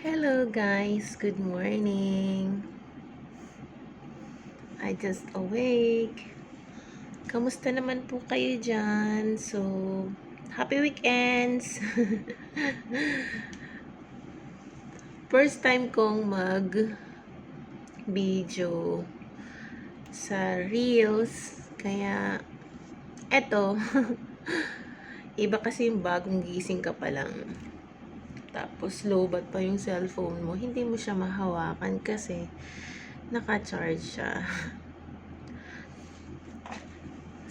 Hello guys, good morning. I just awake. Kamusta naman po kayo dyan? So, happy weekends! First time kong mag-video sa Reels. Kaya, eto. Iba kasi yung bagong gising ka pa lang. Tapos lowbat pa yung cellphone mo, hindi mo siya mahawakan kasi naka-charge siya.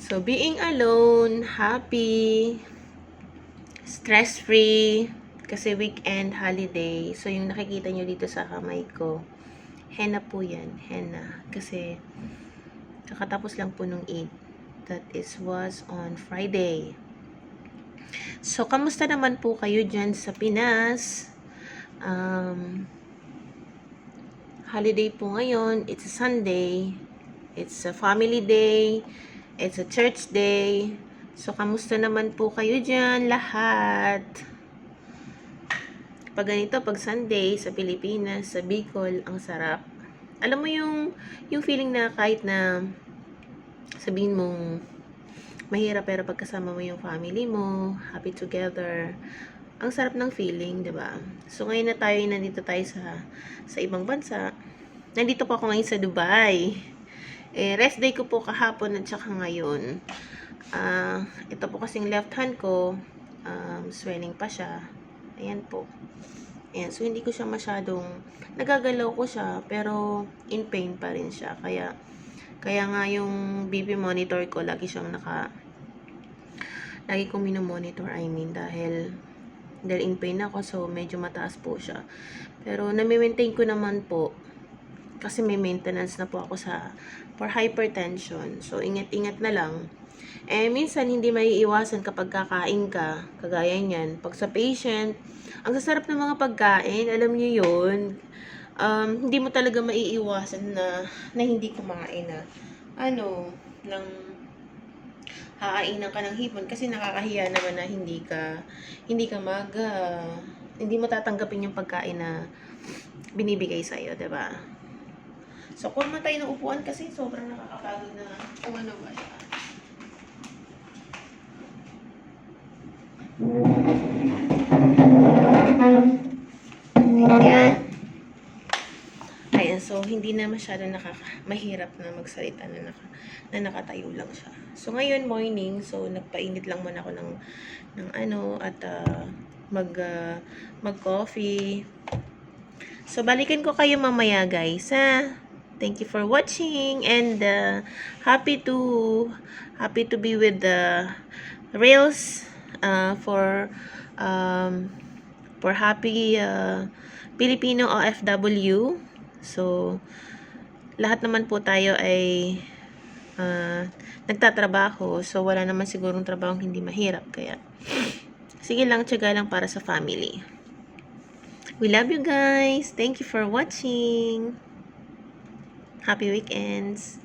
So, being alone, happy, stress-free, kasi weekend, holiday. So, yung nakikita nyo dito sa kamay ko, henna po yan, henna. Kasi, kakatapos lang po nung 8. That was on Friday. So, kamusta naman po kayo dyan sa Pinas? Holiday po ngayon. It's a Sunday. It's a family day. It's a church day. So, kamusta naman po kayo dyan lahat? Pag ganito, pag Sunday sa Pilipinas, sa Bicol, ang sarap. Alam mo yung feeling na kahit na sabihin mong mahirap pero pagkasama mo yung family mo, happy together, ang sarap ng feeling, 'di ba? So ngayon na tayo nandito tayo sa ibang bansa. Nandito po ako ngayon sa Dubai. Rest day ko po kahapon at saka ngayon. Ito po kasing left hand ko, swelling pa siya. Ayan po. Ayan, so hindi ko siya masyadong nagagalaw ko siya pero in pain pa rin siya. Kaya nga yung BP monitor ko lagi kong minomonitor, dahil in pain ako, so medyo mataas po siya. Pero nami-maintain ko naman po kasi may maintenance na po ako for hypertension. So ingat-ingat na lang. Minsan hindi maiiwasan kapag kakain ka, kagaya niyan. Pag sa patient, ang sasarap ng mga pagkain, alam niyo yun. Hindi mo talaga maiiwasan na hindi kumain na ng haainan ka ng hipon kasi nakakahiya naman na hindi mo tatanggapin yung pagkain na binibigay sa iyo, 'di ba? So, kung tayo ng upuan kasi sobrang nakakapagod na kung ano ba siya. Ayan, so hindi na masyado mahirap na magsalita na nakatayo lang siya. So ngayon morning, so nagpainit lang muna ako at mag-coffee. So balikan ko kayo mamaya, guys, ha. Thank you for watching and happy to be with the Reels for happy Filipino OFW. So, lahat naman po tayo ay nagtatrabaho. So, wala naman sigurong trabaho hindi mahirap. Kaya, sige lang, tiyaga lang para sa family. We love you guys. Thank you for watching. Happy weekends.